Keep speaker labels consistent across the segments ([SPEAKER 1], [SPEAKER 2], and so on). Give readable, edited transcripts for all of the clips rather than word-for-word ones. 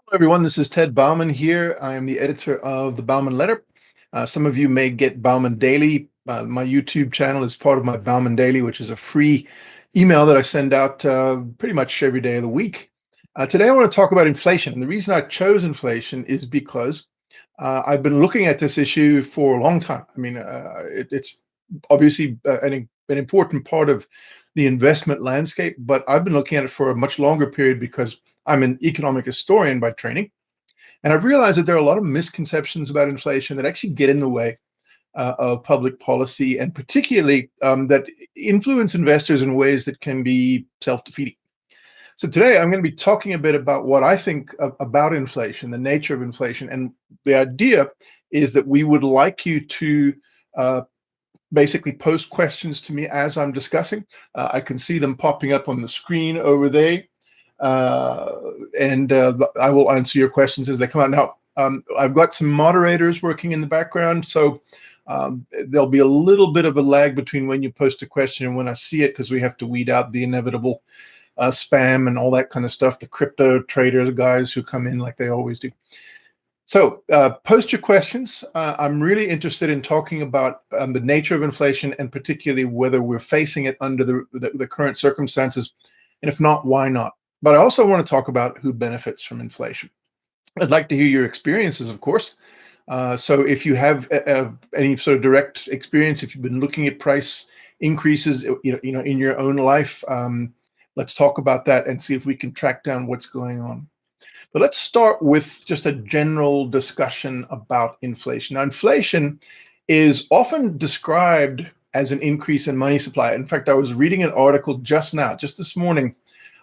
[SPEAKER 1] Hello, everyone. This is Ted Bauman here. I am the editor of the Bauman Letter. Some of you may get Bauman Daily. My YouTube channel is part of my Bauman Daily, which is a free email that I send out pretty much every day of the week. Today, I want to talk about inflation. And the reason I chose inflation is because I've been looking at this issue for a long time. I mean, it's obviously an important part of the investment landscape, but I've been looking at it for a much longer period because I'm an economic historian by training. And I've realized that there are a lot of misconceptions about inflation that actually get in the way of public policy, and particularly that influence investors in ways that can be self-defeating. So today I'm going to be talking a bit about what I think about inflation, the nature of inflation. And the idea is that we would like you to basically post questions to me as I'm discussing. I can see them popping up on the screen over there. And I will answer your questions as they come out. Now, I've got some moderators working in the background, so there'll be a little bit of a lag between when you post a question and when I see it, because we have to weed out the inevitable spam and all that kind of stuff, the crypto trader guys who come in like they always do. So post your questions. I'm really interested in talking about the nature of inflation, and particularly whether we're facing it under the current circumstances, and if not, why not? But I also want to talk about who benefits from inflation. I'd like to hear your experiences, of course. So if you have any sort of direct experience, if you've been looking at price increases, in your own life, let's talk about that and see if we can track down what's going on. But let's start with just a general discussion about inflation. Now, inflation is often described as an increase in money supply. In fact, I was reading an article just this morning,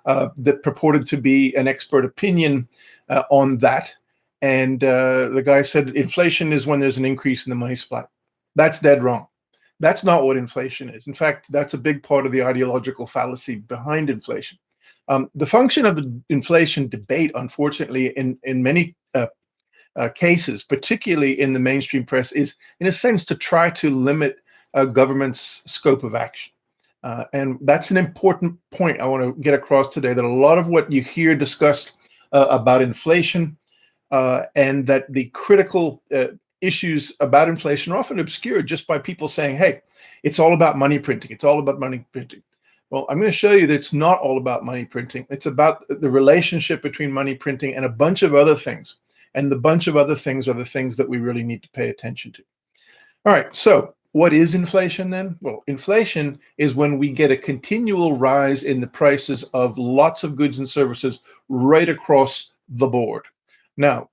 [SPEAKER 1] that purported to be an expert opinion on that. And the guy said inflation is when there's an increase in the money supply. That's dead wrong. That's not what inflation is. In fact, that's a big part of the ideological fallacy behind inflation. The function of the inflation debate, unfortunately, in many cases, particularly in the mainstream press, is in a sense to try to limit a government's scope of action. And that's an important point I want to get across today, that a lot of what you hear discussed about inflation and that the critical issues about inflation are often obscured just by people saying, hey, it's all about money printing. It's all about money printing. Well, I'm going to show you that it's not all about money printing. It's about the relationship between money printing and a bunch of other things. And the bunch of other things are the things that we really need to pay attention to. All right, so what is inflation then? Well, inflation is when we get a continual rise in the prices of lots of goods and services right across the board. Now,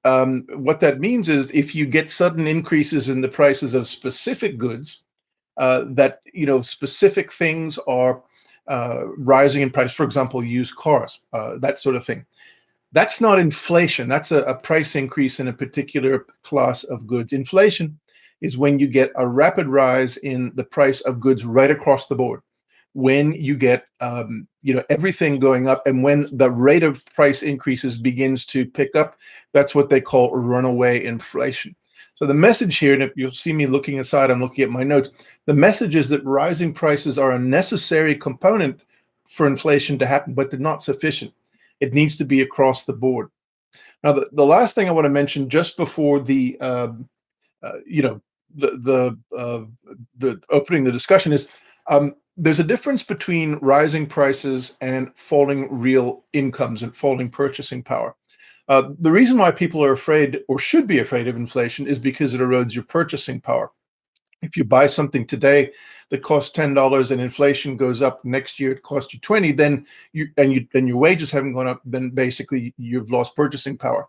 [SPEAKER 1] what that means is if you get sudden increases in the prices of specific goods, specific things are rising in price, for example, used cars, that sort of thing. That's not inflation. That's a price increase in a particular class of goods. Inflation is when you get a rapid rise in the price of goods right across the board. When you get everything going up, and when the rate of price increases begins to pick up, that's what they call runaway inflation. So the message here, and if you'll see me looking aside, I'm looking at my notes, the message is that rising prices are a necessary component for inflation to happen, but they're not sufficient. It needs to be across the board. Now, the last thing I want to mention just before the opening the discussion is there's a difference between rising prices and falling real incomes and falling purchasing power. The reason why people are afraid, or should be afraid, of inflation is because it erodes your purchasing power. If you buy something today that costs $10 and inflation goes up next year, it costs you $20, then your wages haven't gone up, then basically you've lost purchasing power.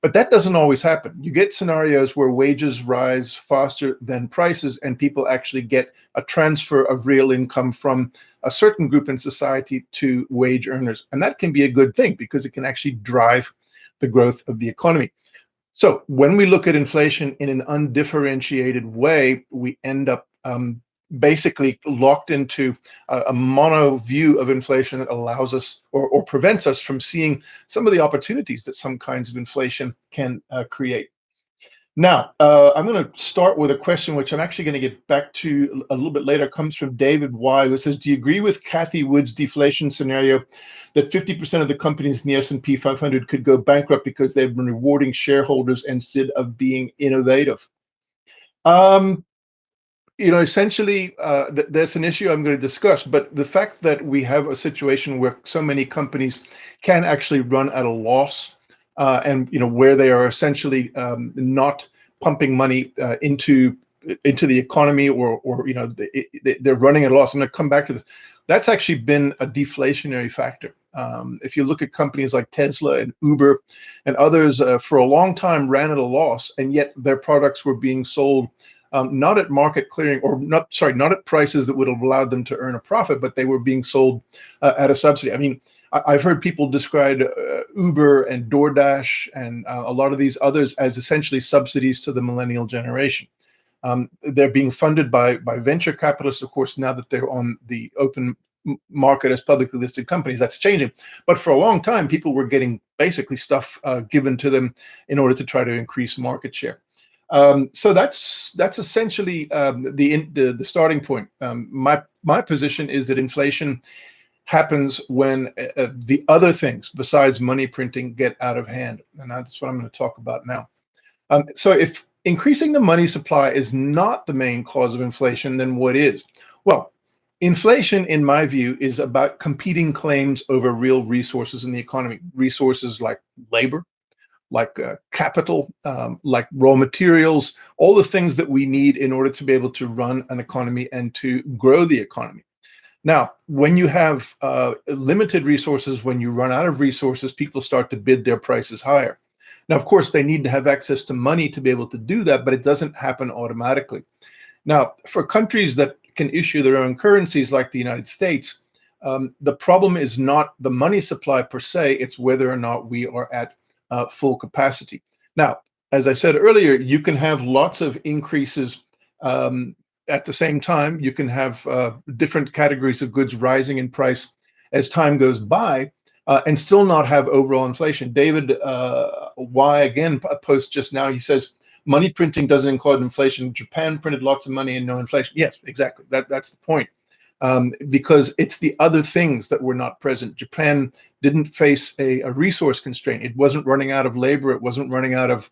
[SPEAKER 1] But that doesn't always happen. You get scenarios where wages rise faster than prices, and people actually get a transfer of real income from a certain group in society to wage earners. And that can be a good thing because it can actually drive the growth of the economy. So when we look at inflation in an undifferentiated way, we end up basically locked into a mono view of inflation that allows us or prevents us from seeing some of the opportunities that some kinds of inflation can create. Now, I'm going to start with a question which I'm actually going to get back to a little bit later. It comes from David Y, who says, do you agree with Kathy Wood's deflation scenario that 50% of the companies in the S&P 500 could go bankrupt because they've been rewarding shareholders instead of being innovative? Essentially, there's an issue I'm going to discuss, but the fact that we have a situation where so many companies can actually run at a loss, and where they are essentially not pumping money into the economy, or they're running at a loss. I'm going to come back to this. That's actually been a deflationary factor. If you look at companies like Tesla and Uber and others, for a long time ran at a loss, and yet their products were being sold not at market clearing, or not at prices that would have allowed them to earn a profit, but they were being sold at a subsidy. I mean, I've heard people describe Uber and DoorDash and a lot of these others as essentially subsidies to the millennial generation. They're being funded by venture capitalists, of course, now that they're on the open market as publicly listed companies. That's changing. But for a long time, people were getting basically stuff given to them in order to try to increase market share. So that's essentially the starting point. My position is that inflation happens when the other things besides money printing get out of hand, and that's what I'm going to talk about now. So if increasing the money supply is not the main cause of inflation, then what is? Well, inflation, in my view, is about competing claims over real resources in the economy. Resources like labor, like capital, like raw materials, all the things that we need in order to be able to run an economy and to grow the economy. Now, when you have limited resources, when you run out of resources, people start to bid their prices higher. Now, of course, they need to have access to money to be able to do that, but it doesn't happen automatically. Now, for countries that can issue their own currencies like the United States, the problem is not the money supply per se, it's whether or not we are at full capacity. Now, as I said earlier, you can have lots of increases at the same time. You can have different categories of goods rising in price as time goes by, and still not have overall inflation. David Y again posts just now. He says money printing doesn't include inflation. Japan printed lots of money and no inflation. Yes, exactly. That's the point. Because it's the other things that were not present. Japan didn't face a resource constraint. It wasn't running out of labor. It wasn't running out of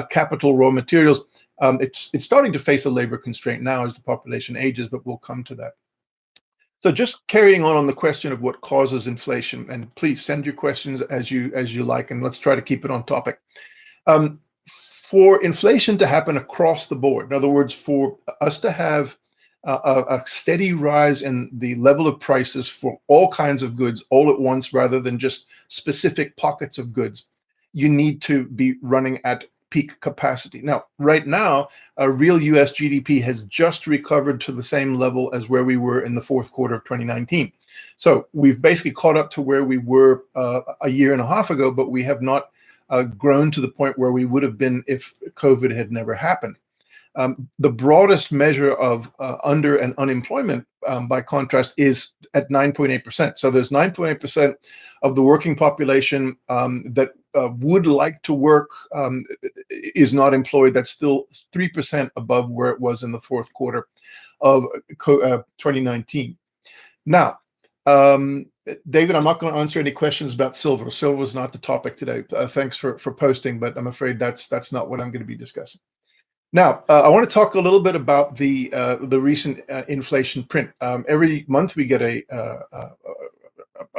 [SPEAKER 1] capital, raw materials. It's starting to face a labor constraint now as the population ages, but we'll come to that. So just carrying on the question of what causes inflation, and please send your questions as you like, and let's try to keep it on topic. For inflation to happen across the board, in other words, for us to have a steady rise in the level of prices for all kinds of goods all at once, rather than just specific pockets of goods, you need to be running at peak capacity. Now, right now, real US GDP has just recovered to the same level as where we were in the fourth quarter of 2019. So we've basically caught up to where we were a year and a half ago, but we have not grown to the point where we would have been if COVID had never happened. The broadest measure of under and unemployment, by contrast, is at 9.8%. So there's 9.8% of the working population that would like to work, is not employed. That's still 3% above where it was in the fourth quarter of 2019. Now, David, I'm not going to answer any questions about silver. Silver is not the topic today. Thanks for posting, but I'm afraid that's not what I'm going to be discussing. Now, I want to talk a little bit about the recent inflation print. Every month we get a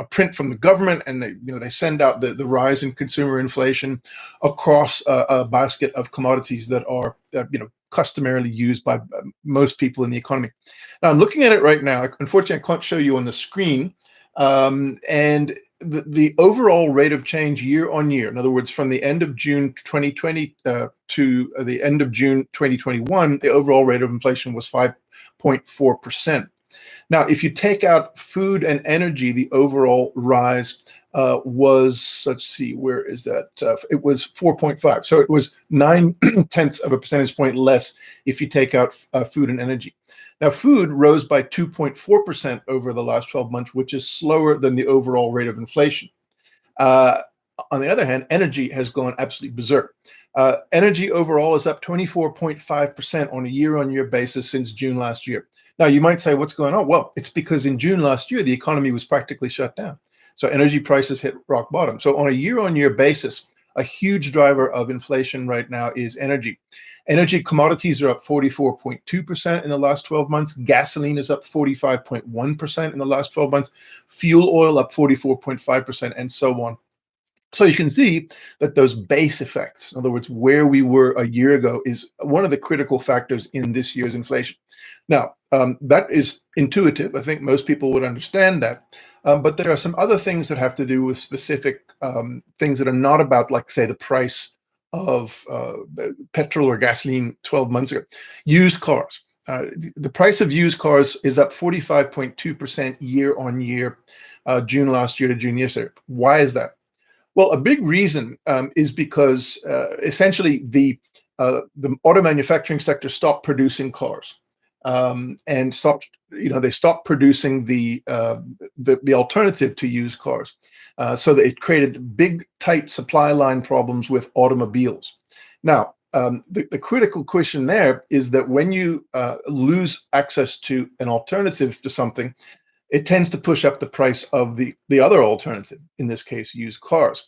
[SPEAKER 1] print from the government, and they send out the rise in consumer inflation across a basket of commodities that are customarily used by most people in the economy. Now, I'm looking at it right now. Unfortunately, I can't show you on the screen, and the overall rate of change year on year, in other words, from the end of June 2020 to the end of June 2021, the overall rate of inflation was 5.4%. Now, if you take out food and energy, the overall rise was, let's see, where is that? It was 4.5. So it was 0.9 of a percentage point less if you take out food and energy. Now, food rose by 2.4% over the last 12 months, which is slower than the overall rate of inflation. On the other hand, energy has gone absolutely berserk. Energy overall is up 24.5% on a year-on-year basis since June last year. Now, you might say, what's going on? Well, it's because in June last year, the economy was practically shut down. So energy prices hit rock bottom. So on a year-on-year basis, a huge driver of inflation right now is energy. Energy commodities are up 44.2% in the last 12 months. Gasoline is up 45.1% in the last 12 months. Fuel oil up 44.5%, and so on. So you can see that those base effects, in other words, where we were a year ago, is one of the critical factors in this year's inflation. Now, that is intuitive. I think most people would understand that. But there are some other things that have to do with specific things that are not about, like, say, the price of petrol or gasoline 12 months ago. Used cars. The price of used cars is up 45.2% year on year, June last year to June yesterday. Why is that? Well, a big reason is because essentially the auto manufacturing sector stopped producing cars and stopped. They stopped producing the alternative to used cars, so that it created big, tight supply line problems with automobiles. Now, the critical question there is that when you lose access to an alternative to something, it tends to push up the price of the other alternative, in this case, used cars.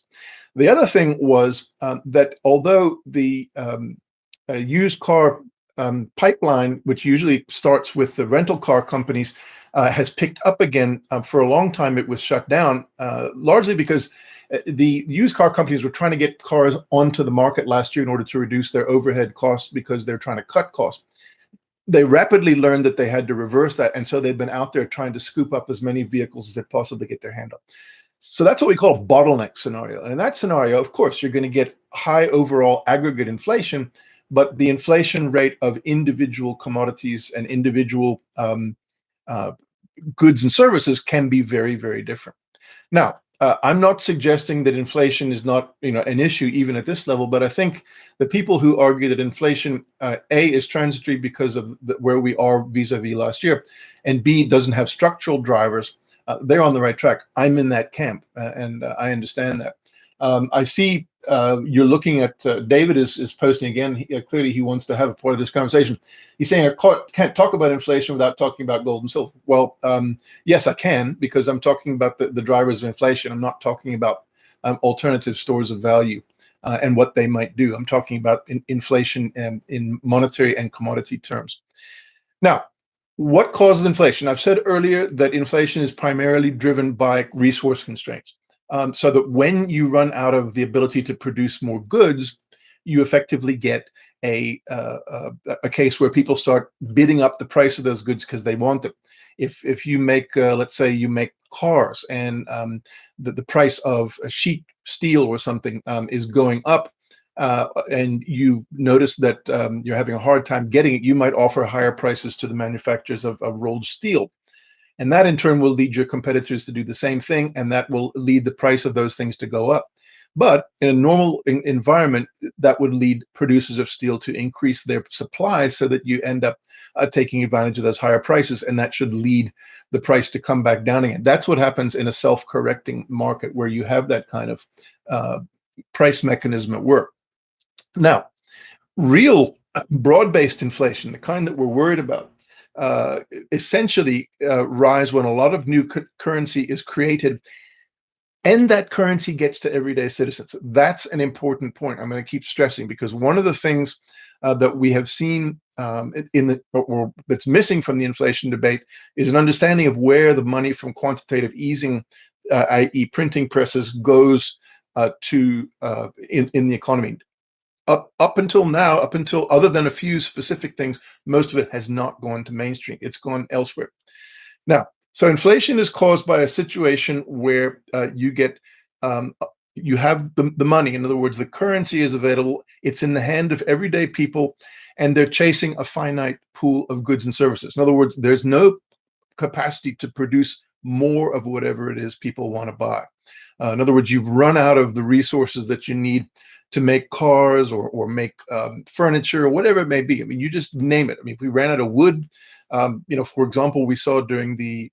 [SPEAKER 1] The other thing was that although the used car pipeline, which usually starts with the rental car companies, has picked up again, for a long time it was shut down, largely because the used car companies were trying to get cars onto the market last year in order to reduce their overhead costs because they're trying to cut costs. They rapidly learned that they had to reverse that, and so they've been out there trying to scoop up as many vehicles as they possibly get their hand on. So that's what we call a bottleneck scenario. And in that scenario, of course, you're going to get high overall aggregate inflation, but the inflation rate of individual commodities and individual goods and services can be very, very different. Now, I'm not suggesting that inflation is not, an issue even at this level, but I think the people who argue that inflation, A, is transitory because of where we are vis-a-vis last year, and B, doesn't have structural drivers, they're on the right track. I'm in that camp, and I understand that. I see you're looking at David is posting again. Clearly, he wants to have a part of this conversation. He's saying I can't talk about inflation without talking about gold and silver. Well, yes, I can, because I'm talking about the drivers of inflation. I'm not talking about alternative stores of value and what they might do. I'm talking about inflation in monetary and commodity terms. Now, what causes inflation? I've said earlier that inflation is primarily driven by resource constraints. So that when you run out of the ability to produce more goods, you effectively get a case where people start bidding up the price of those goods because they want them. If you make, let's say you make cars, and the price of a sheet steel or something is going up, and you notice that you're having a hard time getting it, you might offer higher prices to the manufacturers of rolled steel. And that in turn will lead your competitors to do the same thing, and that will lead the price of those things to go up. But in a normal environment, that would lead producers of steel to increase their supply so that you end up taking advantage of those higher prices, and that should lead the price to come back down again. That's what happens in a self-correcting market where you have that kind of price mechanism at work. Now, real broad-based inflation, the kind that we're worried about, essentially rise when a lot of new currency is created and that currency gets to everyday citizens. That's an important point I'm going to keep stressing, because one of the things that we have seen or that's missing from the inflation debate is an understanding of where the money from quantitative easing, i.e. printing presses, goes to in the economy. Up until now, other than a few specific things, most of it has not gone to mainstream. It's gone elsewhere. Now, so inflation is caused by a situation where you have the money. In other words, the currency is available. It's in the hand of everyday people, and they're chasing a finite pool of goods and services. In other words, there's no capacity to produce more of whatever it is people want to buy. In other words, you've run out of the resources that you need to make cars or make furniture or whatever it may be. I mean, you just name it. I mean, if we ran out of wood, for example, we saw during the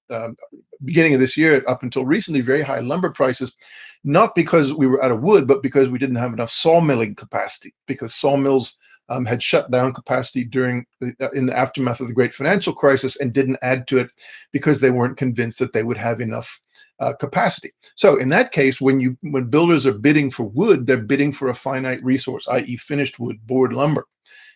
[SPEAKER 1] beginning of this year up until recently, very high lumber prices, not because we were out of wood, but because we didn't have enough sawmilling capacity, because sawmills had shut down capacity in the aftermath of the great financial crisis and didn't add to it because they weren't convinced that they would have enough capacity. So in that case, when builders are bidding for wood, they're bidding for a finite resource, i.e. finished wood, board lumber,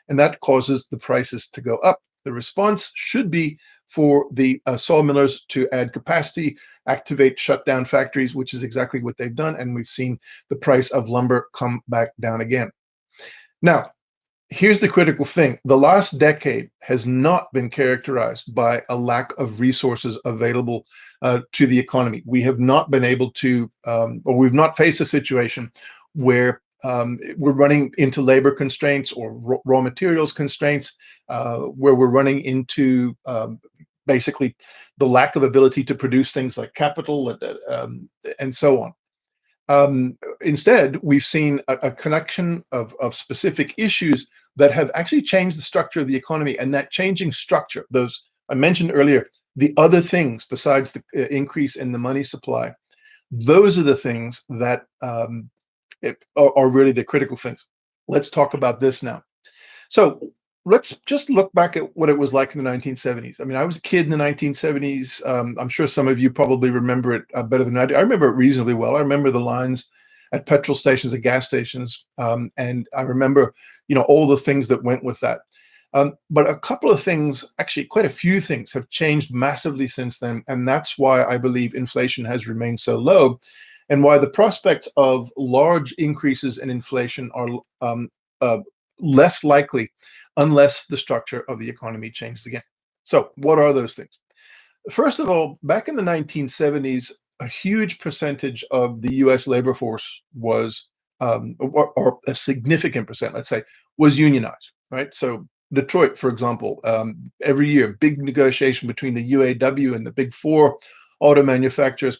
[SPEAKER 1] and that causes the prices to go up. The response should be for the sawmillers to add capacity, activate, shut down factories, which is exactly what they've done, and we've seen the price of lumber come back down again. Now, here's the critical thing. The last decade has not been characterized by a lack of resources available to the economy. We have not been able to, or we've not faced a situation where we're running into labor constraints or raw materials constraints, where we're running into basically the lack of ability to produce things like capital and so on. Instead, we've seen a connection of specific issues that have actually changed the structure of the economy, and that changing structure, those I mentioned earlier, the other things besides the increase in the money supply, those are the things that are really the critical things. Let's talk about this now. So let's just look back at what it was like in the 1970s. I mean, I was a kid in the 1970s. I'm sure some of you probably remember it better than I do. I remember it reasonably well. I remember the lines at petrol stations, at gas stations, and I remember, all the things that went with that. But a couple of things, actually quite a few things, have changed massively since then, and that's why I believe inflation has remained so low, and why the prospects of large increases in inflation are less likely unless the structure of the economy changes again. So what are those things? First of all, back in the 1970s, a huge percentage of the US labor force was, or a significant percent, let's say, was unionized, right? So Detroit, for example, every year, big negotiation between the UAW and the big four auto manufacturers.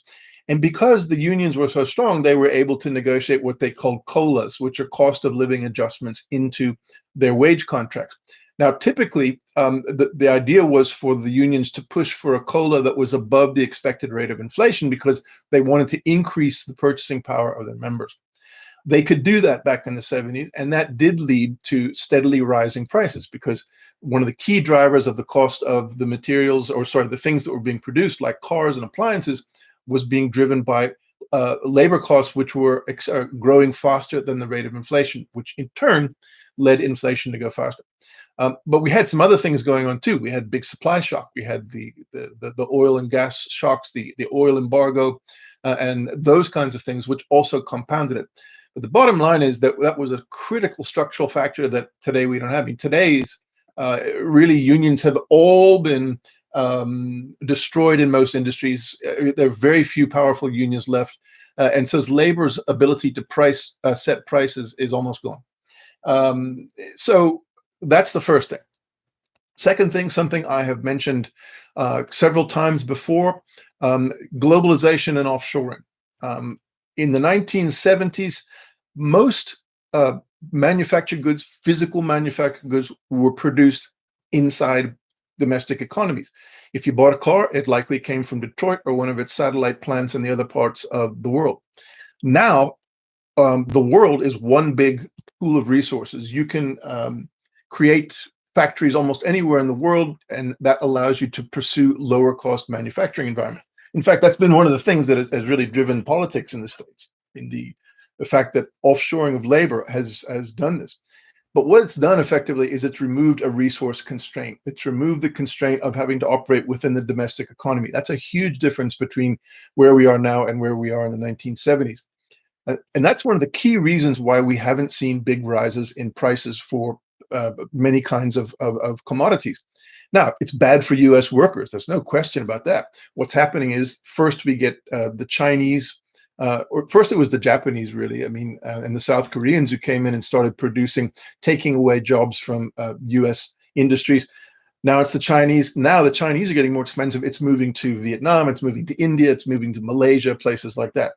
[SPEAKER 1] And because the unions were so strong, they were able to negotiate what they called COLAs, which are cost of living adjustments, into their wage contracts. Now, typically, the idea was for the unions to push for a COLA that was above the expected rate of inflation because they wanted to increase the purchasing power of their members. They could do that back in the 70s, and that did lead to steadily rising prices, because one of the key drivers of the cost of the materials, the things that were being produced, like cars and appliances, was being driven by labor costs, which were growing faster than the rate of inflation, which in turn led inflation to go faster. But we had some other things going on too. We had big supply shock. We had the oil and gas shocks, the oil embargo, and those kinds of things, which also compounded it. But the bottom line is that that was a critical structural factor that today we don't have. I mean, today's really unions have all been destroyed in most industries. There are very few powerful unions left, and so labor's ability to set prices is almost gone. So that's the first thing. Second thing, something I have mentioned several times before, globalization and offshoring. In the 1970s, most manufactured goods, physical manufactured goods, were produced inside domestic economies. If you bought a car, it likely came from Detroit or one of its satellite plants in the other parts of the world. Now, the world is one big pool of resources. You can create factories almost anywhere in the world, and that allows you to pursue lower cost manufacturing environment. In fact, that's been one of the things that has really driven politics in the States, in the fact that offshoring of labor has done this. But what it's done effectively is it's removed a resource constraint. It's removed the constraint of having to operate within the domestic economy. That's a huge difference between where we are now and where we are in the 1970s. And that's one of the key reasons why we haven't seen big rises in prices for many kinds of commodities. Now, it's bad for US workers. There's no question about that. What's happening is, first we get the Chinese, or first it was the Japanese, really, and the South Koreans who came in and started producing, taking away jobs from US industries. Now it's the Chinese. Now the Chinese are getting more expensive. It's moving to Vietnam. It's moving to India. It's moving to Malaysia, places like that.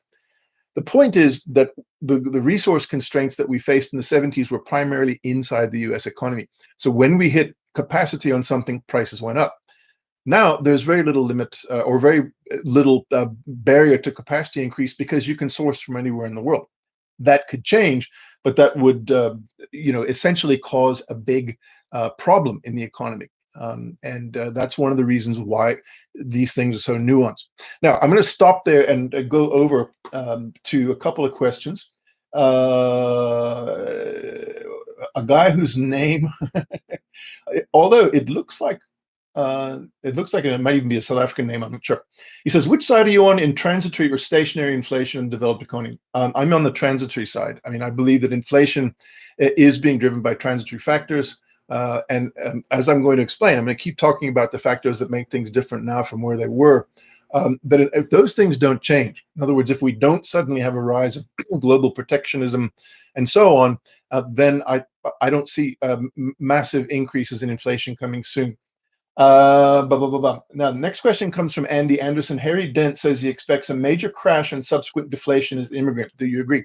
[SPEAKER 1] The point is that the resource constraints that we faced in the 70s were primarily inside the US economy. So when we hit capacity on something, prices went up. Now there's very little limit or very little barrier to capacity increase because you can source from anywhere in the world. That could change, but that would essentially cause a big problem in the economy. And that's one of the reasons why these things are so nuanced. Now, I'm going to stop there and go over to a couple of questions. A guy whose name, although it looks like it might even be a South African name, I'm not sure. He says, which side are you on in transitory or stationary inflation in developed economy? I'm on the transitory side. I mean, I believe that inflation is being driven by transitory factors. And as I'm going to explain, I'm going to keep talking about the factors that make things different now from where they were. But if those things don't change, in other words, if we don't suddenly have a rise of global protectionism and so on, then I don't see massive increases in inflation coming soon. Now, the next question comes from Andy Anderson. Harry Dent says he expects a major crash and subsequent deflation as immigrant. Do you agree?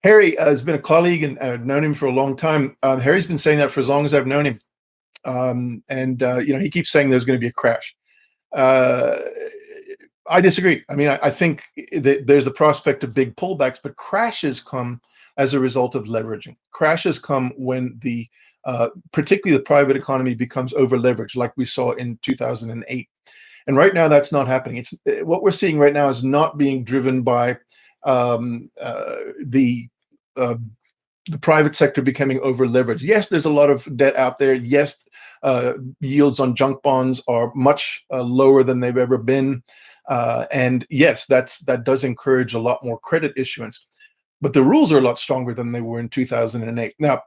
[SPEAKER 1] Harry has been a colleague and I've known him for a long time. Harry's been saying that for as long as I've known him. He keeps saying there's going to be a crash. I disagree. I mean, I think that there's a prospect of big pullbacks, but crashes come as a result of leveraging. Crashes come when particularly the private economy becomes over leveraged, like we saw in 2008. And right now, that's not happening. What we're seeing right now is not being driven by the private sector becoming over leveraged. Yes, there's a lot of debt out there. Yes, yields on junk bonds are much lower than they've ever been. And yes, that does encourage a lot more credit issuance. But the rules are a lot stronger than they were in 2008. Now,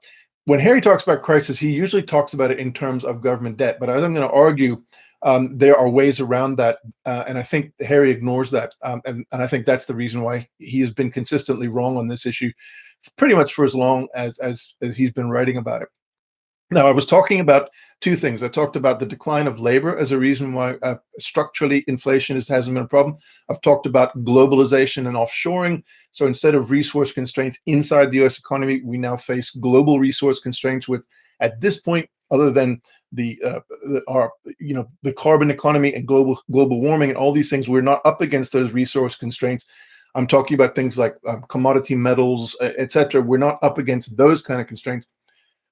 [SPEAKER 1] when Harry talks about crisis, he usually talks about it in terms of government debt. But as I'm going to argue, there are ways around that. And I think Harry ignores that. And I think that's the reason why he has been consistently wrong on this issue pretty much for as long as he's been writing about it. Now, I was talking about two things. I talked about the decline of labor as a reason why structurally inflation hasn't been a problem. I've talked about globalization and offshoring. So instead of resource constraints inside the U.S. economy, we now face global resource constraints with, at this point, other than the carbon economy and global warming and all these things, we're not up against those resource constraints. I'm talking about things like commodity metals, et cetera. We're not up against those kind of constraints.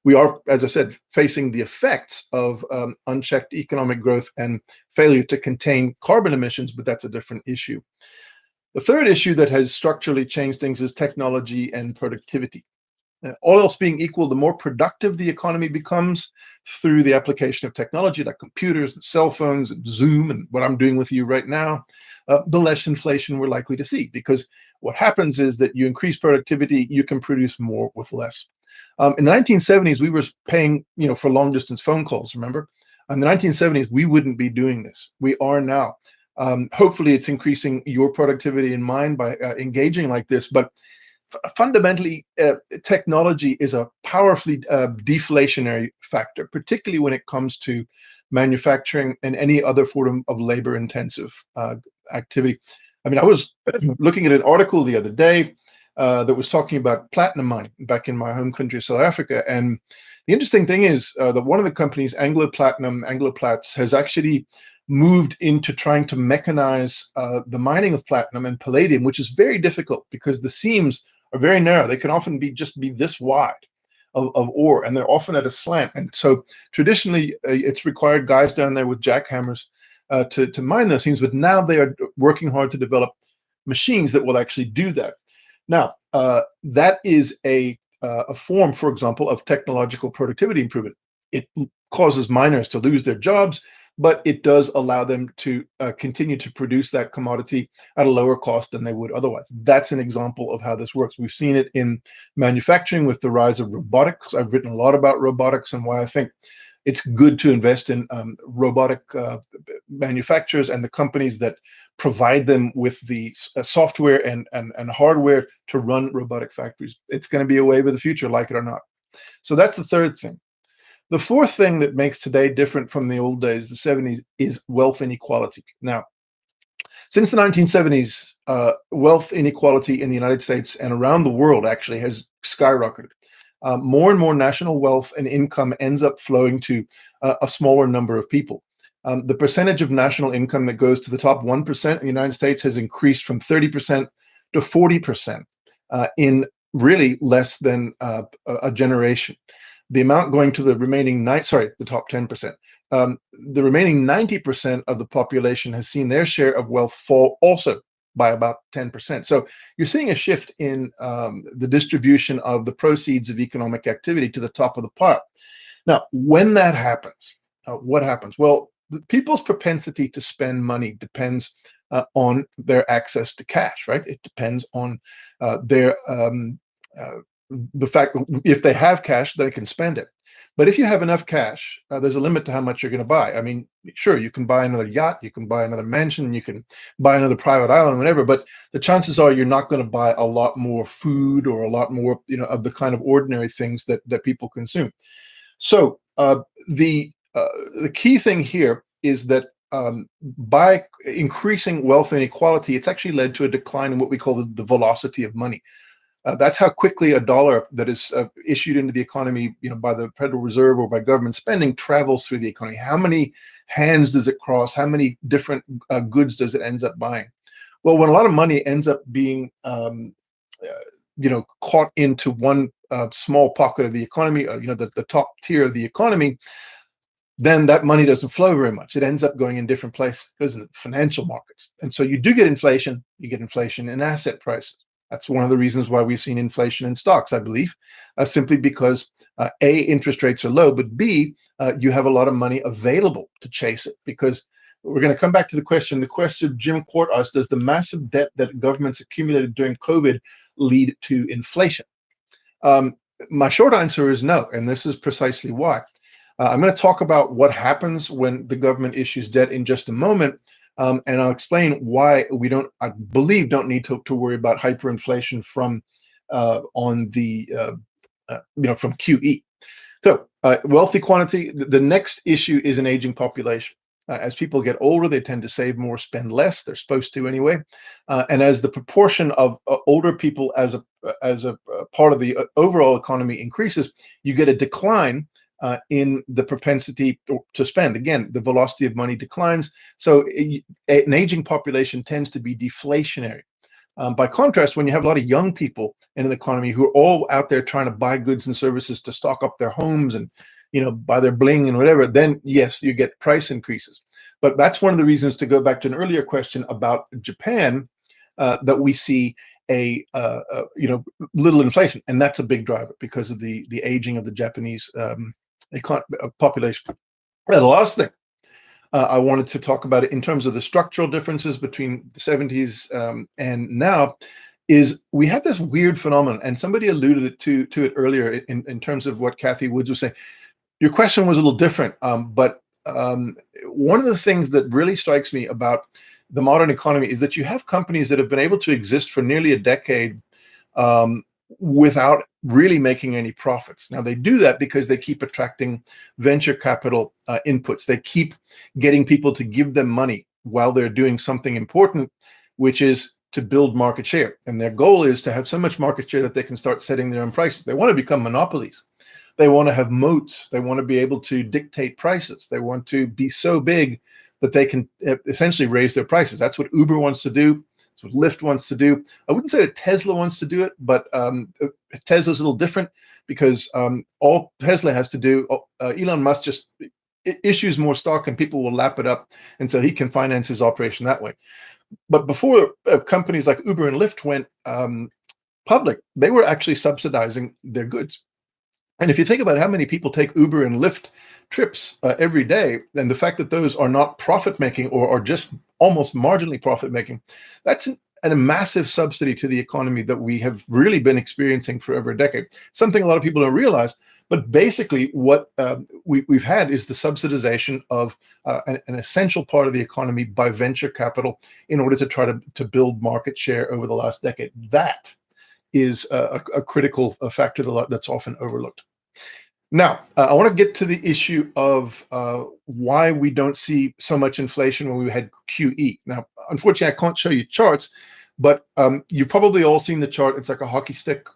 [SPEAKER 1] We are, as I said, facing the effects of unchecked economic growth and failure to contain carbon emissions, but that's a different issue. The third issue that has structurally changed things is technology and productivity. All else being equal, the more productive the economy becomes through the application of technology like computers and cell phones and Zoom and what I'm doing with you right now, the less inflation we're likely to see. Because what happens is that you increase productivity, you can produce more with less. In the 1970s, we were paying, for long distance phone calls, remember? In the 1970s, we wouldn't be doing this. We are now. Hopefully, it's increasing your productivity and mine by engaging like this. But fundamentally, technology is a powerfully deflationary factor, particularly when it comes to manufacturing and any other form of labor-intensive activity. I mean, I was looking at an article the other day that was talking about platinum mining back in my home country, South Africa. And the interesting thing is that one of the companies, Anglo-Plats, has actually moved into trying to mechanize the mining of platinum and palladium, which is very difficult because the seams are very narrow. They can often be this wide of ore, and they're often at a slant. And so traditionally, it's required guys down there with jackhammers to mine those seams. But now they are working hard to develop machines that will actually do that. Now, that is a form, for example, of technological productivity improvement. It causes miners to lose their jobs, but it does allow them to continue to produce that commodity at a lower cost than they would otherwise. That's an example of how this works. We've seen it in manufacturing with the rise of robotics. I've written a lot about robotics and why I think it's good to invest in robotic manufacturers and the companies that provide them with the software and hardware to run robotic factories. It's going to be a wave of the future, like it or not. So that's the third thing. The fourth thing that makes today different from the old days, the 70s, is wealth inequality. Now, since the 1970s, wealth inequality in the United States and around the world actually has skyrocketed. More and more national wealth and income ends up flowing to a smaller number of people. The percentage of national income that goes to the top 1% in the United States has increased from 30% to 40% in really less than a generation. The amount going to the remaining the top 10%. The remaining 90% of the population has seen their share of wealth fall also by about 10%. So you're seeing a shift in the distribution of the proceeds of economic activity to the top of the pile. Now, when that happens, what happens? Well, people's propensity to spend money depends on their access to cash, right? It depends on their the fact if they have cash, they can spend it. But if you have enough cash, there's a limit to how much you're going to buy. I mean, sure, you can buy another yacht, you can buy another mansion, you can buy another private island, whatever. But the chances are you're not going to buy a lot more food or a lot more, of the kind of ordinary things that people consume. So the key thing here is that by increasing wealth inequality, it's actually led to a decline in what we call the velocity of money. That's how quickly a dollar that is issued into the economy, by the Federal Reserve or by government spending travels through the economy. How many hands does it cross? How many different goods does it ends up buying? Well, when a lot of money ends up being, caught into one small pocket of the economy, the top tier of the economy, then that money doesn't flow very much. It ends up going in different places. It goes into the financial markets. And so you do get inflation. You get inflation in asset prices. That's one of the reasons why we've seen inflation in stocks, I believe, simply because A, interest rates are low, but B, you have a lot of money available to chase it. Because we're going to come back to the question Jim Court asked, does the massive debt that governments accumulated during COVID lead to inflation? My short answer is no, and this is precisely why. I'm going to talk about what happens when the government issues debt in just a moment. And I'll explain why I believe don't need to worry about hyperinflation from from QE. So wealthy quantity, the next issue is an aging population. As people get older, they tend to save more, spend less. They're supposed to anyway. And as the proportion of older people as a part of the overall economy increases, you get a decline in the propensity to spend. Again, the velocity of money declines. So an aging population tends to be deflationary. By contrast, when you have a lot of young people in an economy who are all out there trying to buy goods and services to stock up their homes and buy their bling and whatever, then yes, you get price increases. But that's one of the reasons, to go back to an earlier question about Japan, that we see a little inflation, and that's a big driver because of the aging of the Japanese population. The last thing I wanted to talk about it in terms of the structural differences between the 70s and now is we had this weird phenomenon, and somebody alluded to it earlier in terms of what Kathy Woods was saying. Your question was a little different, but one of the things that really strikes me about the modern economy is that you have companies that have been able to exist for nearly a decade without really making any profits. Now, they do that because they keep attracting venture capital inputs. They keep getting people to give them money while they're doing something important, which is to build market share. And their goal is to have so much market share that they can start setting their own prices. They want to become monopolies. They want to have moats. They want to be able to dictate prices. They want to be so big that they can essentially raise their prices. That's what Uber wants to do. That's what Lyft wants to do. I wouldn't say that Tesla wants to do it, but Tesla's a little different because all Tesla has to do, Elon Musk just issues more stock and people will lap it up. And so he can finance his operation that way. But before companies like Uber and Lyft went public, they were actually subsidizing their goods. And if you think about how many people take Uber and Lyft trips every day, and the fact that those are not profit-making or are just almost marginally profit-making, that's a massive subsidy to the economy that we have really been experiencing for over a decade. Something a lot of people don't realize, but basically what we've had is the subsidization of an essential part of the economy by venture capital in order to try to build market share over the last decade. That is a critical factor that's often overlooked. Now, I want to get to the issue of why we don't see so much inflation when we had QE. Now, unfortunately, I can't show you charts, but you've probably all seen the chart. It's like a hockey stick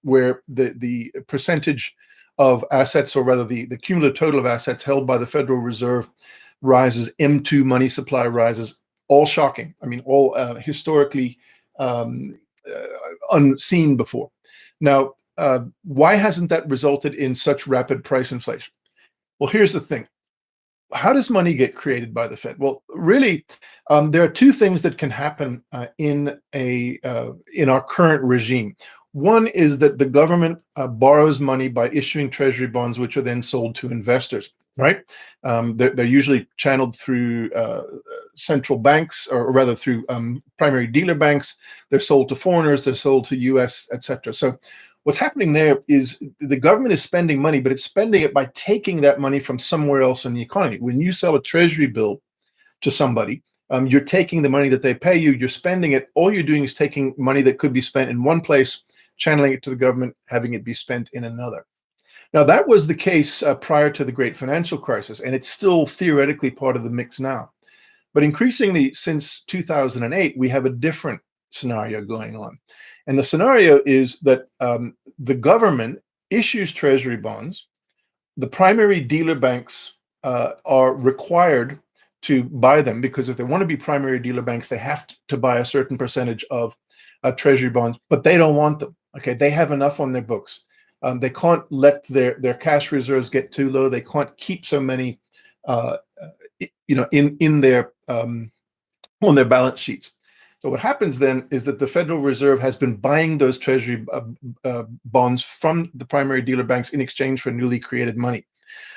[SPEAKER 1] where the percentage of assets, or rather the cumulative total of assets held by the Federal Reserve rises, M2 money supply rises, all shocking. I mean, all historically unseen before. Now, why hasn't that resulted in such rapid price inflation? Well, here's the thing. How does money get created by the Fed? Well, really, there are two things that can happen in our current regime. One is that the government borrows money by issuing treasury bonds, which are then sold to investors. Right? They're usually channeled through central banks, or rather through primary dealer banks. They're sold to foreigners. They're sold to U.S., etc. So what's happening there is the government is spending money, but it's spending it by taking that money from somewhere else in the economy. When you sell a treasury bill to somebody, you're taking the money that they pay you, you're spending it. All you're doing is taking money that could be spent in one place, channeling it to the government, having it be spent in another. Now, that was the case prior to the great financial crisis, and it's still theoretically part of the mix now. But increasingly, since 2008, we have a different scenario going on. And the scenario is that the government issues treasury bonds. The primary dealer banks are required to buy them, because if they want to be primary dealer banks, they have to buy a certain percentage of treasury bonds, but they don't want them. Okay, they have enough on their books. They can't let their cash reserves get too low. They can't keep so many, in their on their balance sheets. So what happens then is that the Federal Reserve has been buying those treasury bonds from the primary dealer banks in exchange for newly created money.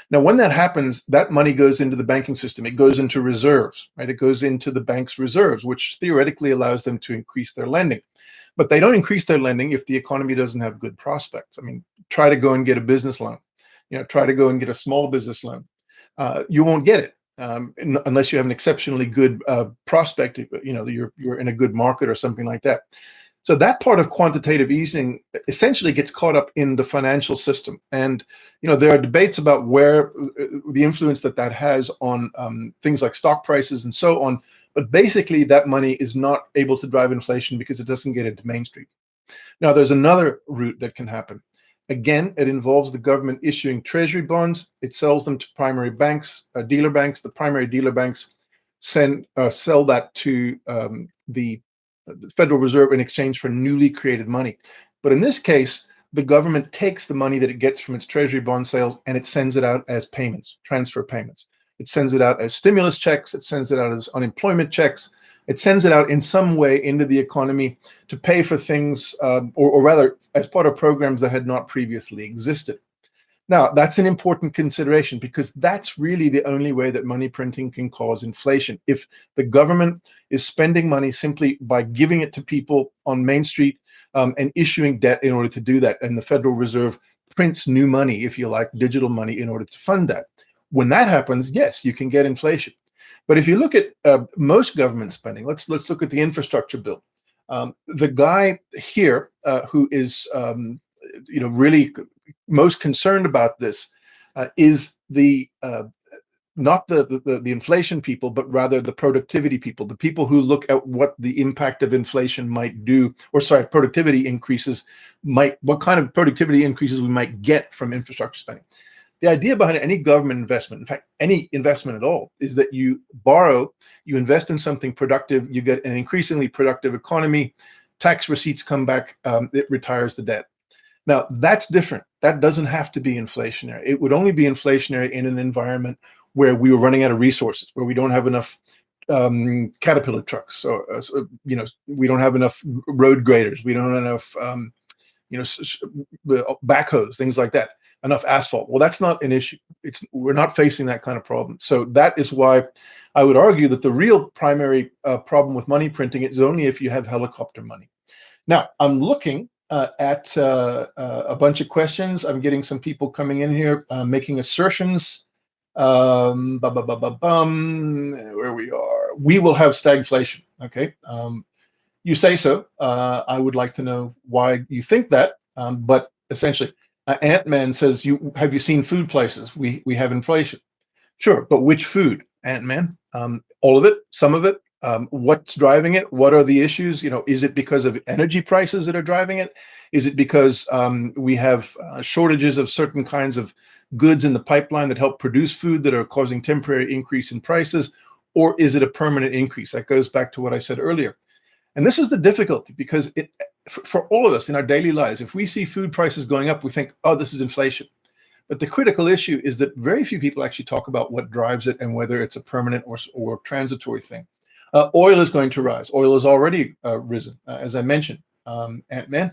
[SPEAKER 1] Now, when that happens, that money goes into the banking system. It goes into reserves, right? It goes into the bank's reserves, which theoretically allows them to increase their lending. But they don't increase their lending if the economy doesn't have good prospects. I mean, try to go and get a business loan. Try to go and get a small business loan. You won't get it unless you have an exceptionally good prospect. You're in a good market or something like that. So that part of quantitative easing essentially gets caught up in the financial system. And there are debates about where the influence that has on things like stock prices and so on. But basically, that money is not able to drive inflation because it doesn't get into Main Street. Now, there's another route that can happen. Again, it involves the government issuing treasury bonds. It sells them to primary banks, dealer banks. The primary dealer banks sell that to the Federal Reserve in exchange for newly created money. But in this case, the government takes the money that it gets from its treasury bond sales and it sends it out as payments, transfer payments. It sends it out as stimulus checks. It sends it out as unemployment checks. It sends it out in some way into the economy to pay for things, or rather, as part of programs that had not previously existed. Now, that's an important consideration because that's really the only way that money printing can cause inflation. If the government is spending money simply by giving it to people on Main Street and issuing debt in order to do that, and the Federal Reserve prints new money, if you like, digital money in order to fund that. When that happens, yes, you can get inflation. But if you look at most government spending, let's look at the infrastructure bill. The guy here who is really most concerned about this is not the inflation people, but rather the productivity people, the people who look at what the impact of inflation might do, productivity increases what kind of productivity increases we might get from infrastructure spending. The idea behind any government investment, in fact, any investment at all, is that you borrow, you invest in something productive, you get an increasingly productive economy, tax receipts come back, it retires the debt. Now, that's different. That doesn't have to be inflationary. It would only be inflationary in an environment where we were running out of resources, where we don't have enough Caterpillar trucks, or we don't have enough road graders, we don't have enough backhoes, things like that, enough asphalt. Well, that's not an issue. We're not facing that kind of problem. So that is why I would argue that the real primary problem with money printing is only if you have helicopter money. Now, I'm looking at a bunch of questions. I'm getting some people coming in here making assertions. Where we are. We will have stagflation. Okay. You say so. I would like to know why you think that. But essentially, Ant-Man says, have you seen food prices? We have inflation. Sure, but which food, Ant-Man? All of it? Some of it? What's driving it? What are the issues? Is it because of energy prices that are driving it? Is it because we have shortages of certain kinds of goods in the pipeline that help produce food that are causing temporary increase in prices? Or is it a permanent increase? That goes back to what I said earlier. And this is the difficulty, because for all of us in our daily lives, if we see food prices going up, we think, oh, this is inflation. But the critical issue is that very few people actually talk about what drives it and whether it's a permanent or transitory thing. Oil is going to rise. Oil has already risen, as I mentioned. Ant-Man,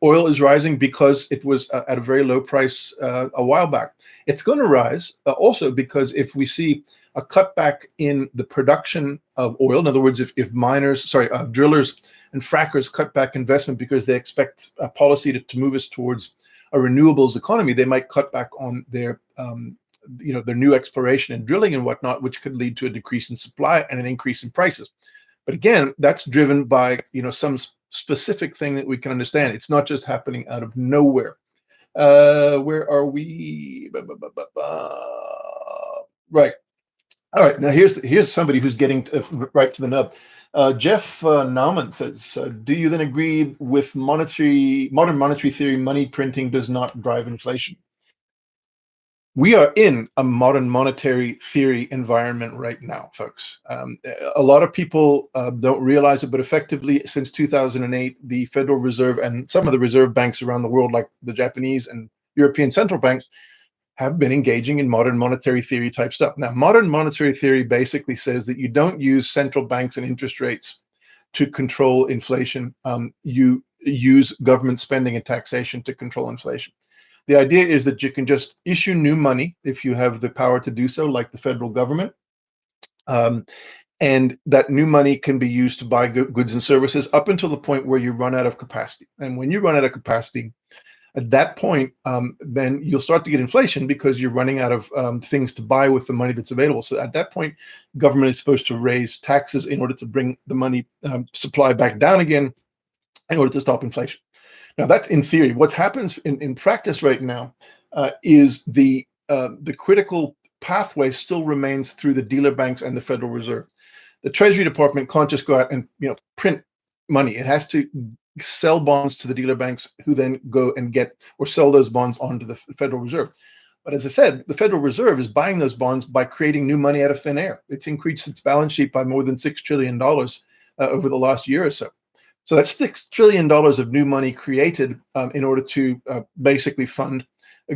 [SPEAKER 1] oil is rising because it was at a very low price a while back. It's going to rise also because if we see a cutback in the production of oil, in other words, if drillers and frackers cut back investment because they expect a policy to move us towards a renewables economy, they might cut back on their their new exploration and drilling and whatnot, which could lead to a decrease in supply and an increase in prices. But again, that's driven by some specific thing that we can understand. It's not just happening out of nowhere. Where are we? Right. All right. Now here's somebody who's getting right to the nub. Jeff Nauman says, "Do you then agree with modern monetary theory? Money printing does not drive inflation." We are in a modern monetary theory environment right now, folks. A lot of people don't realize it, but effectively, since 2008, the Federal Reserve and some of the reserve banks around the world, like the Japanese and European central banks, have been engaging in modern monetary theory type stuff. Now, modern monetary theory basically says that you don't use central banks and interest rates to control inflation. You use government spending and taxation to control inflation. The idea is that you can just issue new money if you have the power to do so, like the federal government. And that new money can be used to buy goods and services up until the point where you run out of capacity. And when you run out of capacity, at that point, then you'll start to get inflation because you're running out of things to buy with the money that's available. So at that point, government is supposed to raise taxes in order to bring the money supply back down again in order to stop inflation. Now, that's in theory. What happens in practice right now is the critical pathway still remains through the dealer banks and the Federal Reserve. The Treasury Department can't just go out and print money. It has to sell bonds to the dealer banks, who then go and get or sell those bonds onto the Federal Reserve. But as I said, the Federal Reserve is buying those bonds by creating new money out of thin air. It's increased its balance sheet by more than $6 trillion over the last year or so. So that's $6 trillion of new money created in order to basically fund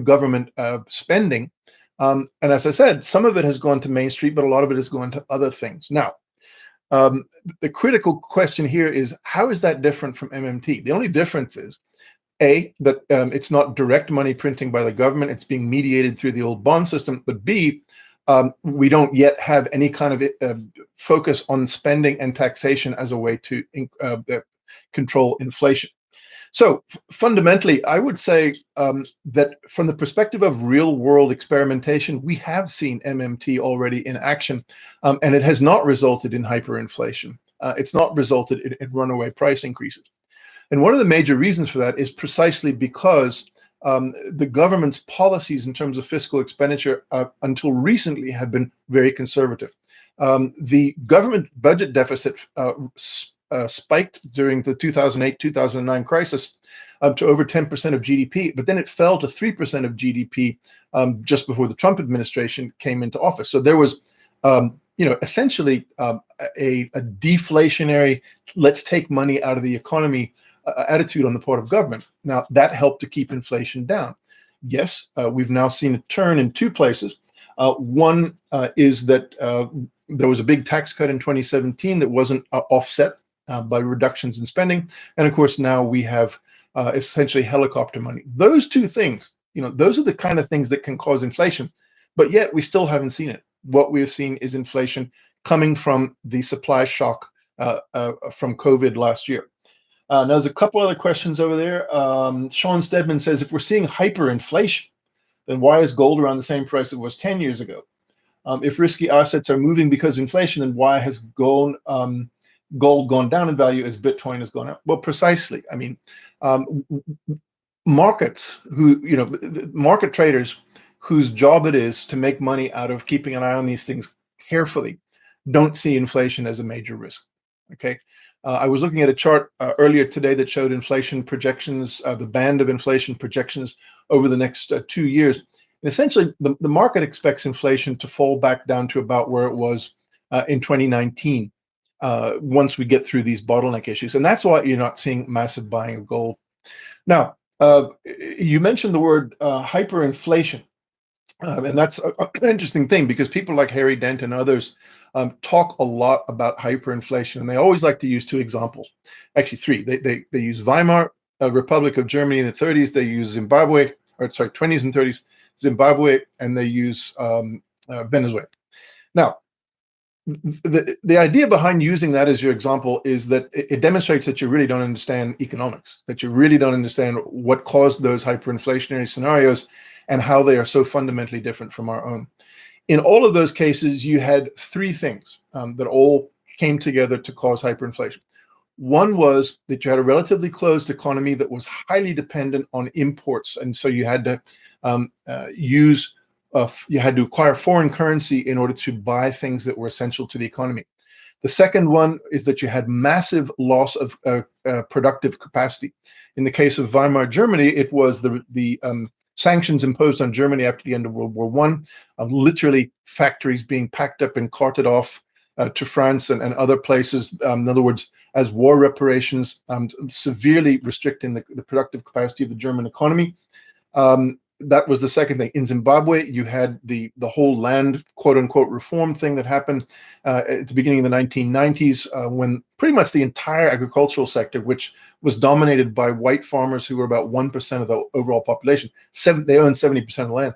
[SPEAKER 1] government spending. And as I said, some of it has gone to Main Street, but a lot of it has gone to other things. Now, the critical question here is, how is that different from MMT? The only difference is, A, that it's not direct money printing by the government. It's being mediated through the old bond system. But B, we don't yet have any kind of focus on spending and taxation as a way to control inflation. So fundamentally, I would say that from the perspective of real world experimentation, we have seen MMT already in action, and it has not resulted in hyperinflation. It's not resulted in runaway price increases. And one of the major reasons for that is precisely because the government's policies in terms of fiscal expenditure until recently have been very conservative. The government budget deficit spiked during the 2008-2009 crisis to over 10% of GDP, but then it fell to 3% of GDP just before the Trump administration came into office. So there was, essentially a deflationary, let's take money out of the economy attitude on the part of government. Now, that helped to keep inflation down. Yes, we've now seen a turn in two places. One is that there was a big tax cut in 2017 that wasn't offset by reductions in spending. And of course, now we have essentially helicopter money. Those two things, those are the kind of things that can cause inflation, but yet we still haven't seen it. What we have seen is inflation coming from the supply shock from COVID last year. Now, there's a couple other questions over there. Sean Stedman says, if we're seeing hyperinflation, then why is gold around the same price it was 10 years ago? If risky assets are moving because of inflation, then why has gold gone down in value as Bitcoin has gone up? Well, precisely. I mean, markets market traders whose job it is to make money out of keeping an eye on these things carefully, don't see inflation as a major risk. Okay. I was looking at a chart earlier today that showed inflation projections, the band of inflation projections over the next 2 years. And essentially, the market expects inflation to fall back down to about where it was in 2019 once we get through these bottleneck issues. And that's why you're not seeing massive buying of gold. Now, you mentioned the word hyperinflation. And that's an interesting thing because people like Harry Dent and others talk a lot about hyperinflation, and they always like to use two examples, actually three. They use Weimar Republic of Germany in the 30s. They use Zimbabwe, or sorry, 20s and 30s, Zimbabwe, and they use Venezuela. Now, the idea behind using that as your example is that it demonstrates that you really don't understand economics, that you really don't understand what caused those hyperinflationary scenarios and how they are so fundamentally different from our own. In all of those cases, you had three things that all came together to cause hyperinflation. One was that you had a relatively closed economy that was highly dependent on imports, and so you had to you had to acquire foreign currency in order to buy things that were essential to the economy. The second one is that you had massive loss of productive capacity. In the case of Weimar Germany, it was the sanctions imposed on Germany after the end of World War I, literally factories being packed up and carted off to France and other places. In other words, as war reparations, severely restricting the productive capacity of the German economy. That was the second thing. In Zimbabwe, you had the whole land, quote unquote, reform thing that happened at the beginning of the 1990s, when pretty much the entire agricultural sector, which was dominated by white farmers who were about 1% of the overall population, they owned 70% of the land.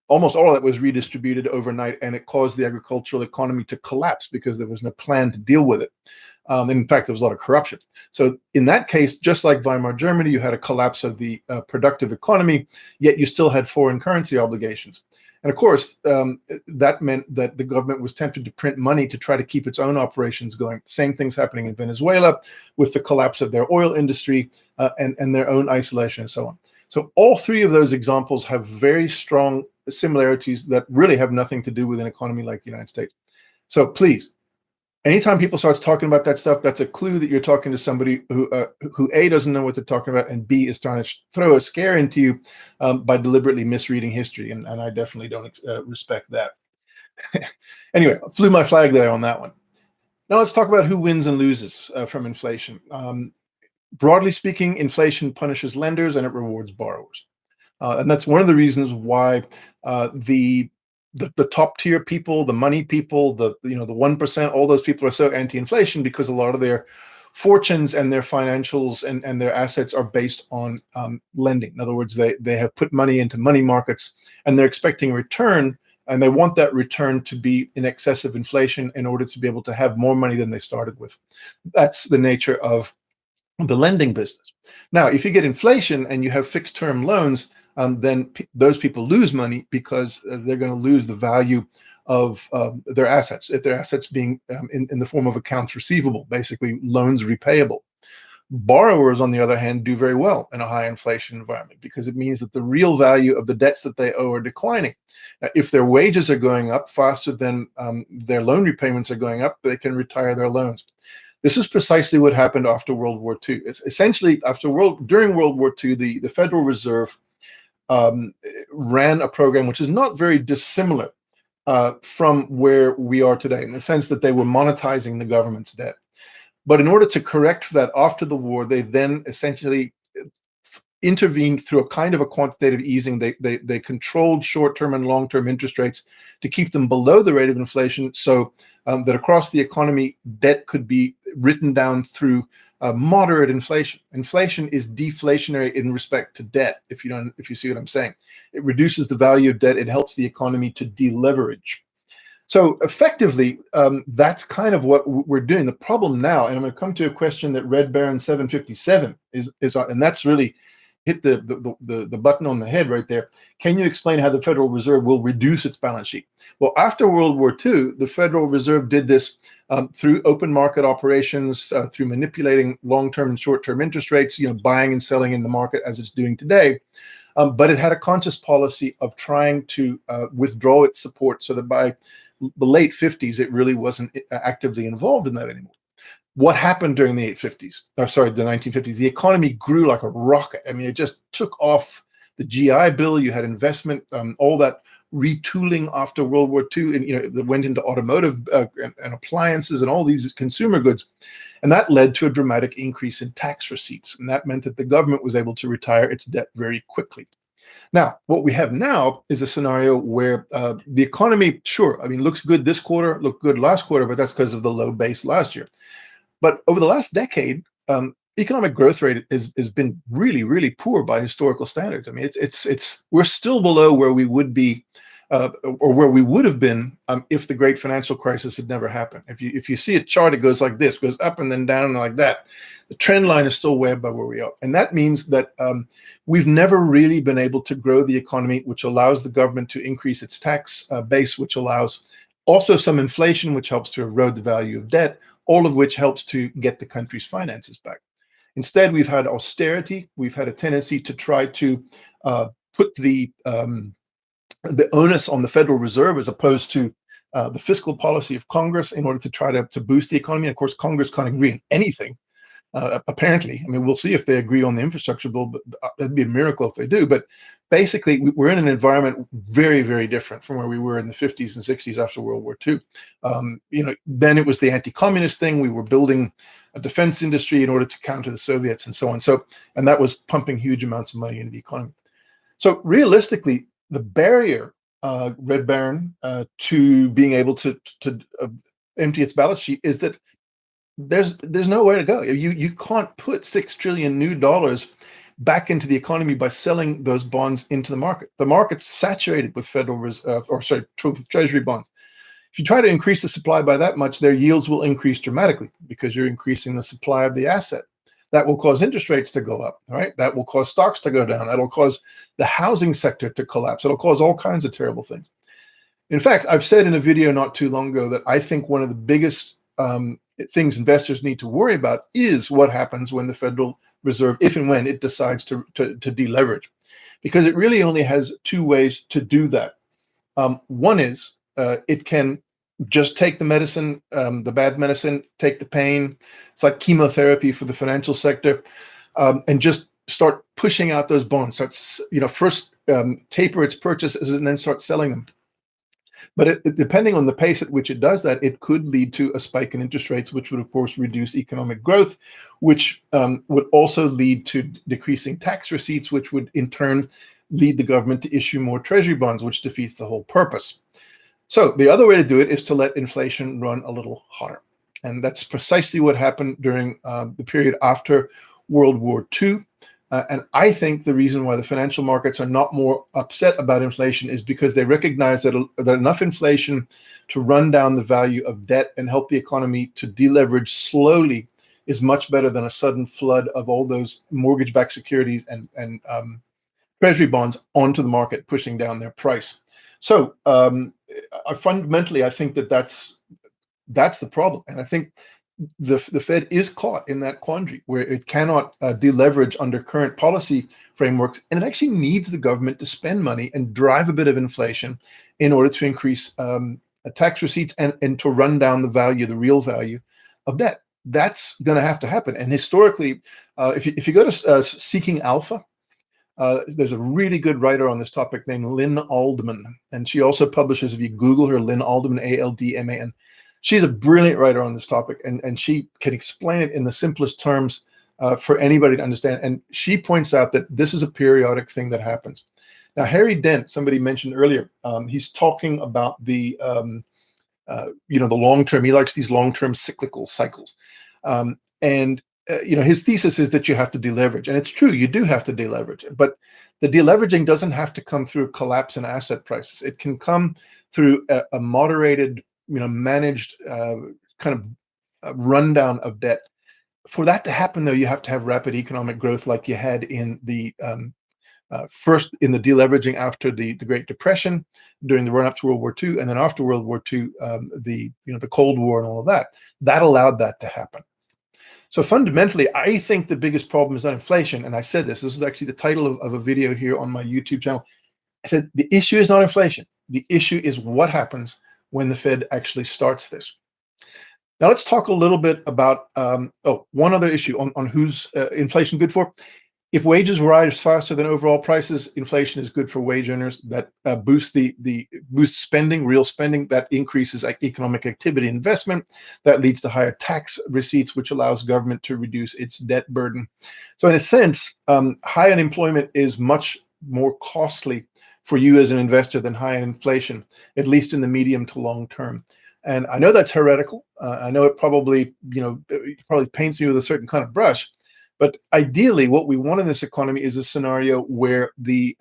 [SPEAKER 1] Almost all of that was redistributed overnight, and it caused the agricultural economy to collapse because there was no plan to deal with it. In fact, there was a lot of corruption. So in that case, just like Weimar Germany, you had a collapse of the productive economy, yet you still had foreign currency obligations. And of course, that meant that the government was tempted to print money to try to keep its own operations going. Same things happening in Venezuela with the collapse of their oil industry and their own isolation and so on. So all three of those examples have very strong similarities that really have nothing to do with an economy like the United States. So please, anytime people start talking about that stuff, that's a clue that you're talking to somebody who A, doesn't know what they're talking about, and B, is trying to throw a scare into you by deliberately misreading history. And I definitely don't respect that. Anyway, I flew my flag there on that one. Now let's talk about who wins and loses from inflation. Broadly speaking, inflation punishes lenders and it rewards borrowers. And that's one of the reasons why the top tier people, the money people, the 1%, all those people are so anti-inflation, because a lot of their fortunes and their financials and their assets are based on lending. In other words, they have put money into money markets and they're expecting a return, and they want that return to be in excess of inflation in order to be able to have more money than they started with. That's the nature of the lending business. Now, if you get inflation and you have fixed term loans, then those people lose money because they're going to lose the value of their assets, if their assets being in the form of accounts receivable, basically loans repayable. Borrowers, on the other hand, do very well in a high inflation environment because it means that the real value of the debts that they owe are declining. Now, if their wages are going up faster than their loan repayments are going up, they can retire their loans. This is precisely what happened after World War II. It's essentially during World War II, the Federal Reserve ran a program which is not very dissimilar from where we are today, in the sense that they were monetizing the government's debt. But in order to correct that after the war, they then essentially intervened through a kind of a quantitative easing. They controlled short-term and long-term interest rates to keep them below the rate of inflation, so that across the economy, debt could be written down through moderate inflation. Inflation is deflationary in respect to debt, if you see what I'm saying. It reduces the value of debt. It helps the economy to deleverage. So effectively, that's kind of what we're doing. The problem now, and I'm going to come to a question that Red Baron 757 is and that's really hit the button on the head right there. Can you explain how the Federal Reserve will reduce its balance sheet? Well, after World War II, the Federal Reserve did this through open market operations, through manipulating long-term and short-term interest rates, buying and selling in the market as it's doing today. But it had a conscious policy of trying to withdraw its support, so that by the late 50s, it really wasn't actively involved in that anymore. What happened during the 1950s? The economy grew like a rocket. I mean, it just took off. The GI Bill, you had investment, all that retooling after World War II, and that went into automotive and appliances and all these consumer goods, and that led to a dramatic increase in tax receipts, and that meant that the government was able to retire its debt very quickly. Now, what we have now is a scenario where the economy, sure, I mean, looks good this quarter, looked good last quarter, but that's because of the low base last year. But over the last decade, economic growth rate has been really, really poor by historical standards. I mean, we're still below where we would be, or where we would have been if the great financial crisis had never happened. If you see a chart, it goes like this, goes up and then down and like that. The trend line is still way above where we are, and that means that we've never really been able to grow the economy, which allows the government to increase its tax base, which allows also some inflation, which helps to erode the value of debt, all of which helps to get the country's finances back. Instead, we've had austerity. We've had a tendency to try to put the onus on the Federal Reserve as opposed to the fiscal policy of Congress in order to try to boost the economy. Of course, Congress can't agree on anything, apparently. I mean, we'll see if they agree on the infrastructure bill, but that'd be a miracle if they do. But basically, we're in an environment very, very different from where we were in the 50s and 60s after World War II. Then it was the anti-communist thing. We were building a defense industry in order to counter the Soviets and so on. And that was pumping huge amounts of money into the economy. So realistically, the barrier, Red Baron, to being able to empty its balance sheet is that there's nowhere to go. You can't put $6 trillion new dollars back into the economy by selling those bonds into the market. The market's saturated with Treasury bonds. If you try to increase the supply by that much, their yields will increase dramatically because you're increasing the supply of the asset. That will cause interest rates to go up, right? That will cause stocks to go down. That'll cause the housing sector to collapse. It'll cause all kinds of terrible things. In fact, I've said in a video not too long ago that I think one of the biggest things investors need to worry about is what happens when the Federal Reserve, if and when it decides to deleverage, because it really only has two ways to do that. One is it can just take the medicine, the bad medicine, take the pain. It's like chemotherapy for the financial sector, and just start pushing out those bonds. First taper its purchases and then start selling them. But depending on the pace at which it does that, it could lead to a spike in interest rates, which would, of course, reduce economic growth, which would also lead to decreasing tax receipts, which would in turn lead the government to issue more treasury bonds, which defeats the whole purpose. So the other way to do it is to let inflation run a little hotter. And that's precisely what happened during the period after World War II. And I think the reason why the financial markets are not more upset about inflation is because they recognize that enough inflation to run down the value of debt and help the economy to deleverage slowly is much better than a sudden flood of all those mortgage-backed securities and treasury bonds onto the market, pushing down their price. So fundamentally, I think that's the problem. And I think the Fed is caught in that quandary where it cannot deleverage under current policy frameworks, and it actually needs the government to spend money and drive a bit of inflation in order to increase tax receipts and to run down the real value of debt. That's going to have to happen. And historically, if you go to Seeking Alpha, there's a really good writer on this topic named Lynn Alderman, and she also publishes, if you Google her, Lynn Alderman, Aldman. She's a brilliant writer on this topic, and she can explain it in the simplest terms for anybody to understand. And she points out that this is a periodic thing that happens. Now, Harry Dent, somebody mentioned earlier, he's talking about the long term. He likes these long term cyclical cycles, his thesis is that you have to deleverage, and it's true, you do have to deleverage. But the deleveraging doesn't have to come through a collapse in asset prices. It can come through a moderated, managed kind of rundown of debt. For that to happen, though, you have to have rapid economic growth, like you had in the first in the deleveraging after the Great Depression, during the run up to World War II, and then after World War II, the Cold War and all of that. That allowed that to happen. So fundamentally, I think the biggest problem is not inflation. And I said this is actually the title of a video here on my YouTube channel. I said the issue is not inflation. The issue is what happens when the Fed actually starts this. Now let's talk a little bit about one other issue on who's inflation good for. If wages rise faster than overall prices, inflation is good for wage earners. That boosts spending, real spending. That increases economic activity, investment. That leads to higher tax receipts, which allows government to reduce its debt burden. So, in a sense, high unemployment is much more costly for you as an investor than high inflation, at least in the medium to long term. And I know that's heretical. I know it probably paints me with a certain kind of brush. But ideally, what we want in this economy is a scenario where the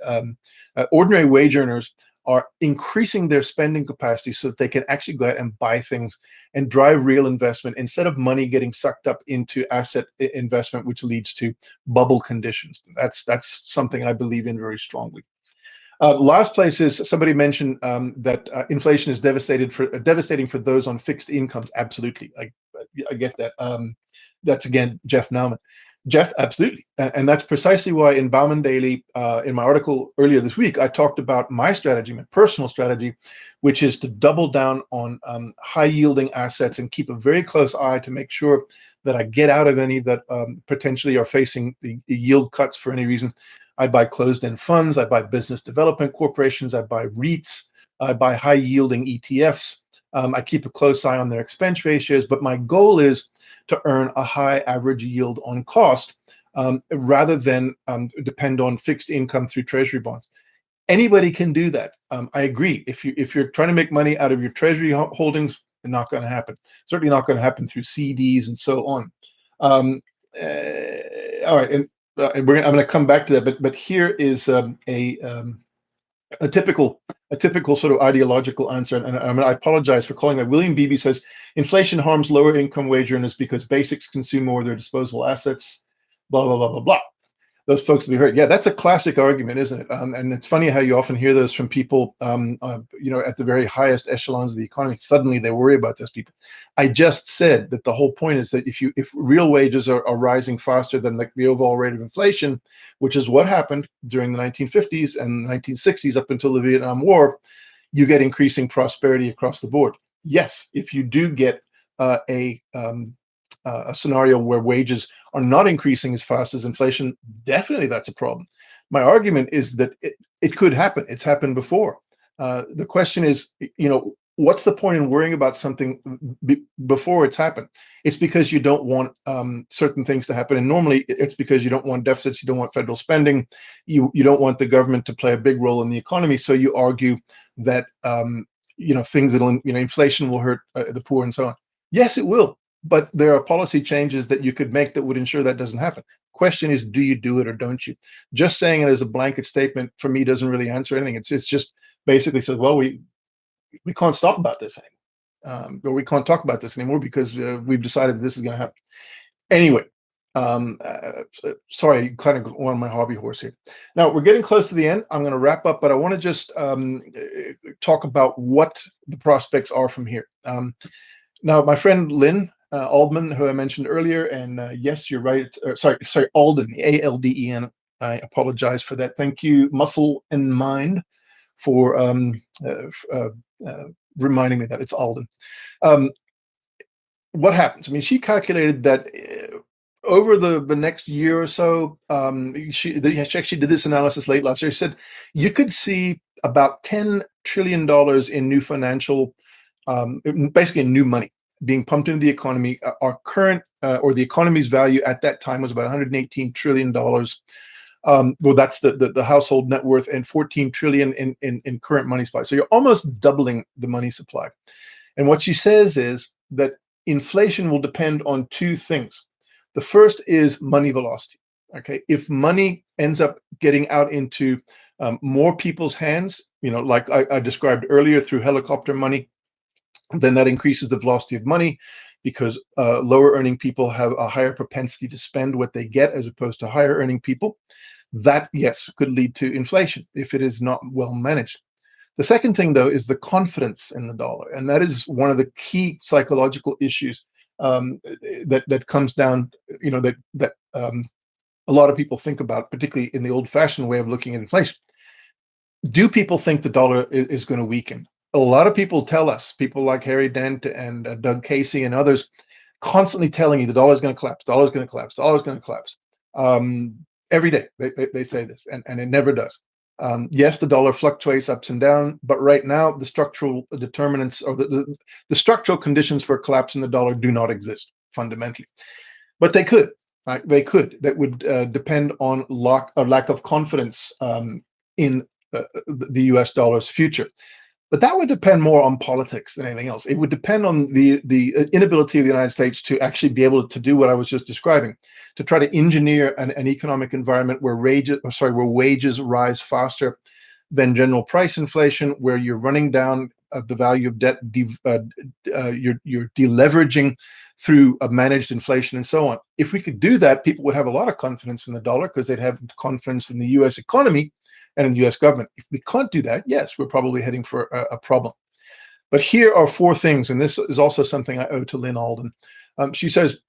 [SPEAKER 1] ordinary wage earners are increasing their spending capacity so that they can actually go out and buy things and drive real investment instead of money getting sucked up into asset investment, which leads to bubble conditions. That's something I believe in very strongly. Last place is somebody mentioned that inflation is devastating for those on fixed incomes. Absolutely, I get that. That's again Jeff Nauman. Jeff, absolutely, and that's precisely why in Bauman Daily, in my article earlier this week, I talked about my strategy, my personal strategy, which is to double down on high-yielding assets and keep a very close eye to make sure that I get out of any that potentially are facing the yield cuts for any reason. I buy closed-end funds, I buy business development corporations, I buy REITs, I buy high-yielding ETFs. I keep a close eye on their expense ratios, but my goal is to earn a high average yield on cost rather than depend on fixed income through treasury bonds. Anybody can do that. I agree. If you're trying to make money out of your treasury holdings, it's not going to happen. Certainly not going to happen through CDs and so on. All right, and I'm going to come back to that. But here is a typical sort of ideological answer, and I apologize for calling that. William Beebe says inflation harms lower income wage earners because basics consume more of their disposable assets. Blah blah blah blah blah. Those folks will be hurt. Yeah, that's a classic argument, isn't it? And it's funny how you often hear those from people, at the very highest echelons of the economy. Suddenly they worry about those people. I just said that the whole point is that if real wages are rising faster than the overall rate of inflation, which is what happened during the 1950s and 1960s up until the Vietnam War, you get increasing prosperity across the board. Yes, if you do get a scenario where wages are not increasing as fast as inflation, definitely that's a problem. My argument is that it could happen. It's happened before. The question is, what's the point in worrying about something before it's happened? It's because you don't want certain things to happen. And normally it's because you don't want deficits, you don't want federal spending, you don't want the government to play a big role in the economy. So you argue that, things that'll, inflation will hurt the poor and so on. Yes, it will. But there are policy changes that you could make that would ensure that doesn't happen. Question is, do you do it or don't you? Just saying it as a blanket statement for me doesn't really answer anything. It's just basically says, well, we can't stop about this anymore, or we can't talk about this anymore because we've decided this is going to happen. Anyway, sorry, kind of on my hobby horse here. Now we're getting close to the end. I'm going to wrap up, but I want to just talk about what the prospects are from here. Now, my friend Lynn Aldman, who I mentioned earlier, and yes, you're right. Sorry, Alden, Alden. I apologize for that. Thank you, Muscle and Mind, for reminding me that it's Alden. What happens? I mean, she calculated that over the next year or so, she actually did this analysis late last year. She said you could see about $10 trillion in new financial, basically new money being pumped into the economy. Our current, or the economy's value at that time was about $118 trillion. Well, that's the household net worth, and 14 trillion in current money supply. So you're almost doubling the money supply. And what she says is that inflation will depend on two things. The first is money velocity. Okay, if money ends up getting out into more people's hands, like I described earlier through helicopter money, then that increases the velocity of money, because lower earning people have a higher propensity to spend what they get as opposed to higher earning people. That, yes, could lead to inflation if it is not well managed. The second thing, though, is the confidence in the dollar. And that is one of the key psychological issues that comes down, that a lot of people think about, particularly in the old-fashioned way of looking at inflation. Do people think the dollar is going to weaken? a lot of people tell us, people like Harry Dent and Doug Casey and others, constantly telling you the dollar's going to collapse, dollar's going to collapse, dollar's going to collapse. Every day they say this, and it never does. Yes, the dollar fluctuates ups and down, but right now the structural determinants or the structural conditions for a collapse in the dollar do not exist fundamentally. But they could. Right? They could. That would depend on lack of confidence in the U.S. dollar's future. But that would depend more on politics than anything else. It would depend on the inability of the United States to actually be able to do what I was just describing, to try to engineer an economic environment where wages rise faster than general price inflation, where you're running down the value of debt, you're deleveraging through a managed inflation and so on. If we could do that, people would have a lot of confidence in the dollar because they'd have confidence in the U.S. economy and in the U.S. government. If we can't do that, yes, we're probably heading for a problem. But here are 4 things, and this is also something I owe to Lynn Alden. She says,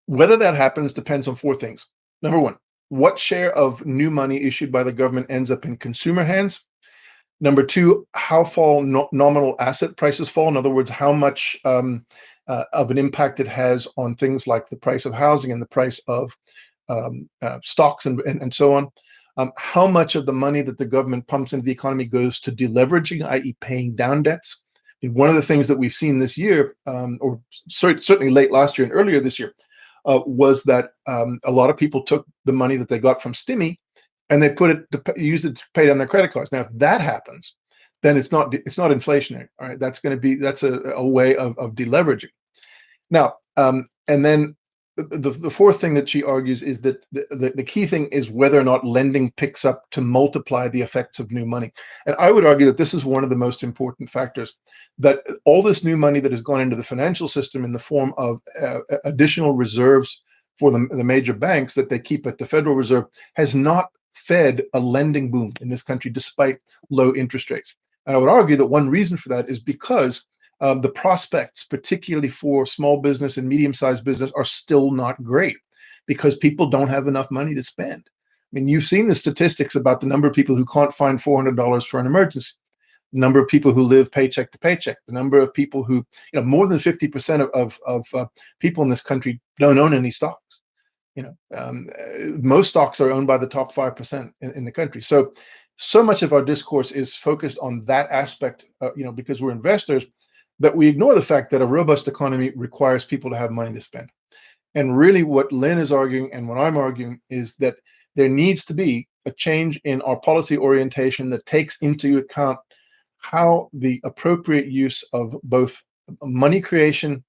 [SPEAKER 1] whether that happens depends on 4 things. Number 1, what share of new money issued by the government ends up in consumer hands? Number 2, how nominal asset prices fall. In other words, how much of an impact it has on things like the price of housing and the price of stocks and so on. How much of the money that the government pumps into the economy goes to deleveraging, i.e. paying down debts. And one of the things that we've seen this year, or certainly late last year and earlier this year, was that a lot of people took the money that they got from Stimmy and they used it to pay down their credit cards. Now, if that happens, then it's not inflationary. All right, that's a way of deleveraging. Now, and then the 4th thing that she argues is that the key thing is whether or not lending picks up to multiply the effects of new money. And I would argue that this is one of the most important factors, that all this new money that has gone into the financial system in the form of additional reserves for the major banks that they keep at the Federal Reserve has not fed a lending boom in this country despite low interest rates. And I would argue that one reason for that is because the prospects, particularly for small business and medium-sized business, are still not great because people don't have enough money to spend. I mean, you've seen the statistics about the number of people who can't find $400 for an emergency, the number of people who live paycheck to paycheck, the number of people who, more than 50% of people in this country don't own any stocks. Most stocks are owned by the top 5% in the country. So much of our discourse is focused on that aspect, because we're investors, that we ignore the fact that a robust economy requires people to have money to spend. And really what Lynn is arguing and what I'm arguing is that there needs to be a change in our policy orientation that takes into account how the appropriate use of both money creation,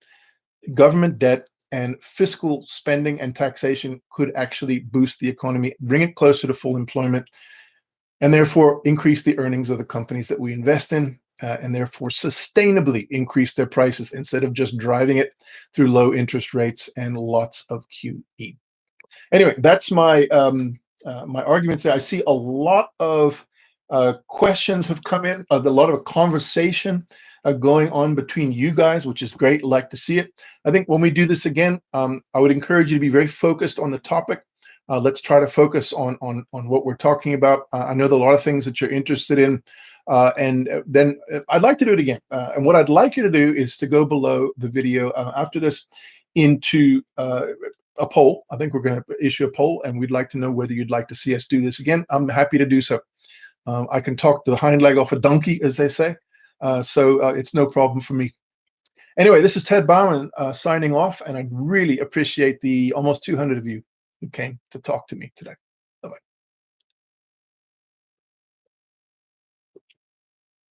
[SPEAKER 1] government debt, and fiscal spending and taxation could actually boost the economy, bring it closer to full employment, and therefore increase the earnings of the companies that we invest in, and therefore sustainably increase their prices instead of just driving it through low interest rates and lots of QE. Anyway, that's my my argument today. I see a lot of questions have come in, a lot of conversation going on between you guys, which is great. Like to see it. I think when we do this again, I would encourage you to be very focused on the topic. Let's try to focus on what we're talking about. I know there are a lot of things that you're interested in. And then I'd like to do it again. And what I'd like you to do is to go below the video after this into a poll. I think we're going to issue a poll, and we'd like to know whether you'd like to see us do this again. I'm happy to do so. I can talk the hind leg off a donkey, as they say. So it's no problem for me. Anyway, this is Ted Bauman signing off, and I really appreciate the almost 200 of you who came to talk to me today.